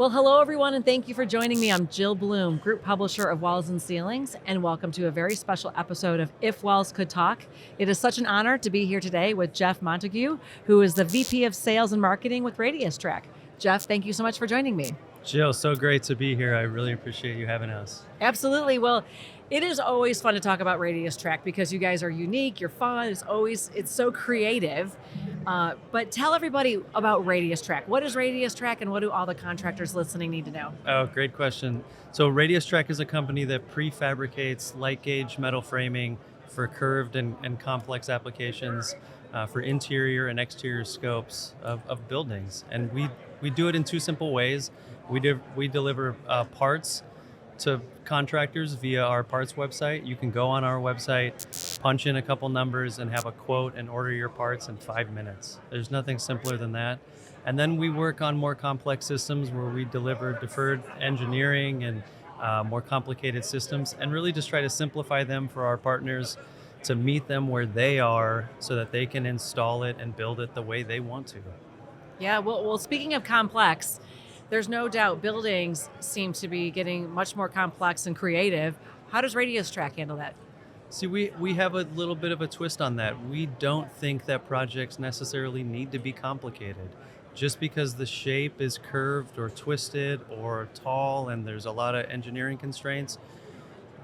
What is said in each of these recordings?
Well, hello everyone, and thank you for joining me. I'm Jill Bloom, Group Publisher of Walls and Ceilings, and welcome to a very special episode of If Walls Could Talk. It is such an honor to be here today with Jeff Montague, who is the VP of Sales and Marketing with Radius Track. Jeff, thank you so much for joining me. Jill, so great to be here. I really appreciate you having us. Absolutely. Well, it is always fun to talk about Radius Track because you guys are unique, you're fun, it's so creative. But tell everybody about Radius Track. What is Radius Track and what do all the contractors listening need to know? Oh, great question. So Radius Track is a company that prefabricates light gauge metal framing for curved and complex applications for interior and exterior scopes of buildings. And we do it in two simple ways. We deliver parts to contractors via our parts website. You can go on our website, punch in a couple numbers and have a quote and order your parts in 5 minutes. There's nothing simpler than that. And then we work on more complex systems where we deliver deferred engineering and more complicated systems and really just try to simplify them for our partners to meet them where they are so that they can install it and build it the way they want to. Yeah, well, speaking of complex, there's no doubt buildings seem to be getting much more complex and creative. How does Radius Track handle that? See, we have a little bit of a twist on that. We don't think that projects necessarily need to be complicated. Just because the shape is curved or twisted or tall and there's a lot of engineering constraints,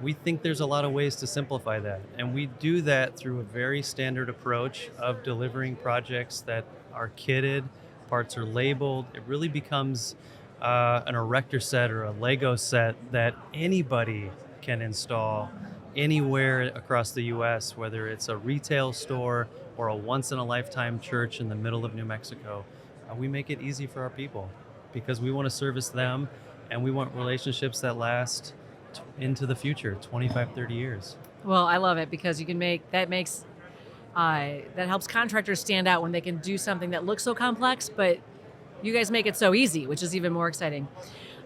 we think there's a lot of ways to simplify that. And we do that through a very standard approach of delivering projects that are kitted, parts are labeled. It really becomes an erector set or a Lego set that anybody can install anywhere across the US, whether it's a retail store or a once-in-a-lifetime church in the middle of New Mexico. We make it easy for our people because we want to service them and we want relationships that last into the future, 25, 30 years. Well, I love it because that helps contractors stand out when they can do something that looks so complex, but you guys make it so easy, which is even more exciting.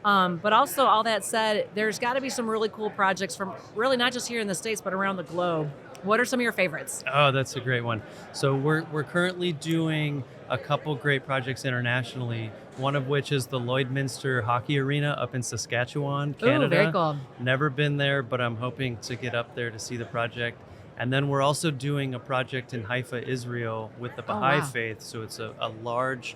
But also, all that said, there's got to be some really cool projects from really not just here in the States, but around the globe. What are some of your favorites? Oh, that's a great one. So we're currently doing a couple great projects internationally, one of which is the Lloydminster Hockey Arena up in Saskatchewan, Canada. Oh, very cool. Never been there, but I'm hoping to get up there to see the project. And then we're also doing a project in Haifa, Israel with the Baha'i faith. So it's a large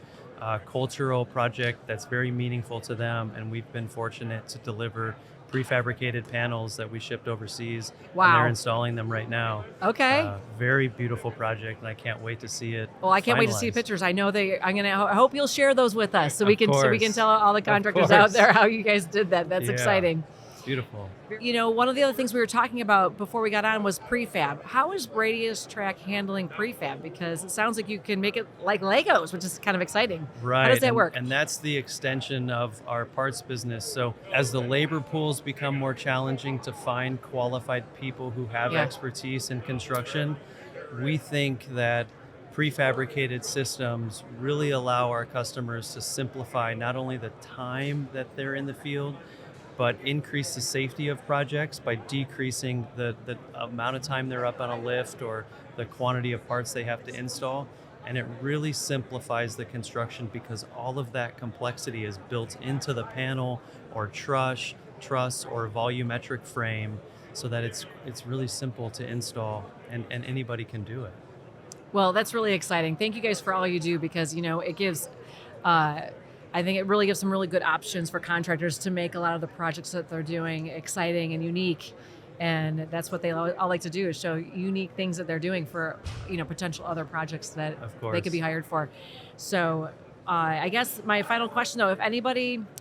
cultural project that's very meaningful to them. And we've been fortunate to deliver prefabricated panels that we shipped overseas. Wow. And they're installing them right now. Okay. Very beautiful project, and I can't wait to see it. Well, I can't wait to see pictures. I hope you'll share those with us so we can tell all the contractors out there how you guys did that. That's exciting. Beautiful. You know, one of the other things we were talking about before we got on was prefab. How is Radius Track handling prefab? Because it sounds like you can make it like Legos, which is kind of exciting. Right. How does that work? And that's the extension of our parts business. So as the labor pools become more challenging to find qualified people who have expertise in construction, we think that prefabricated systems really allow our customers to simplify not only the time that they're in the field, but increase the safety of projects by decreasing the amount of time they're up on a lift or the quantity of parts they have to install. And it really simplifies the construction because all of that complexity is built into the panel or truss or volumetric frame so that it's really simple to install and anybody can do it. Well, that's really exciting. Thank you guys for all you do because, you know, it gives I think it really gives some really good options for contractors to make a lot of the projects that they're doing exciting and unique. And that's what they all like to do is show unique things that they're doing for, you know, potential other projects that they could be hired for. So I guess my final question though, if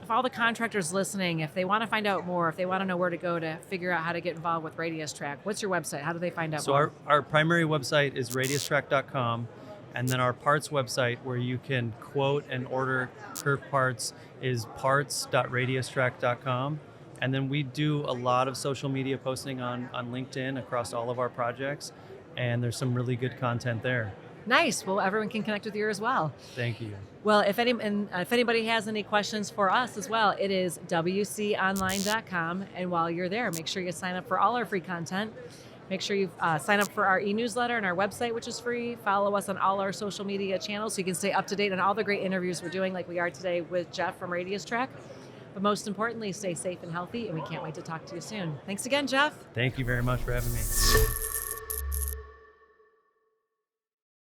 all the contractors listening, if they want to find out more, if they want to know where to go to figure out how to get involved with Radius Track, what's your website? How do they find out more? So our primary website is radiustrack.com. And then our parts website where you can quote and order curved parts is parts.radiustrack.com. And then we do a lot of social media posting on LinkedIn across all of our projects. And there's some really good content there. Nice. Well, everyone can connect with you as well. Thank you. Well, if anybody has any questions for us as well, it is wconline.com. And while you're there, make sure you sign up for all our free content. Make sure you sign up for our e-newsletter and our website, which is free. Follow us on all our social media channels so you can stay up to date on all the great interviews we're doing like we are today with Jeff from Radius Track. But most importantly, stay safe and healthy, and we can't wait to talk to you soon. Thanks again, Jeff. Thank you very much for having me.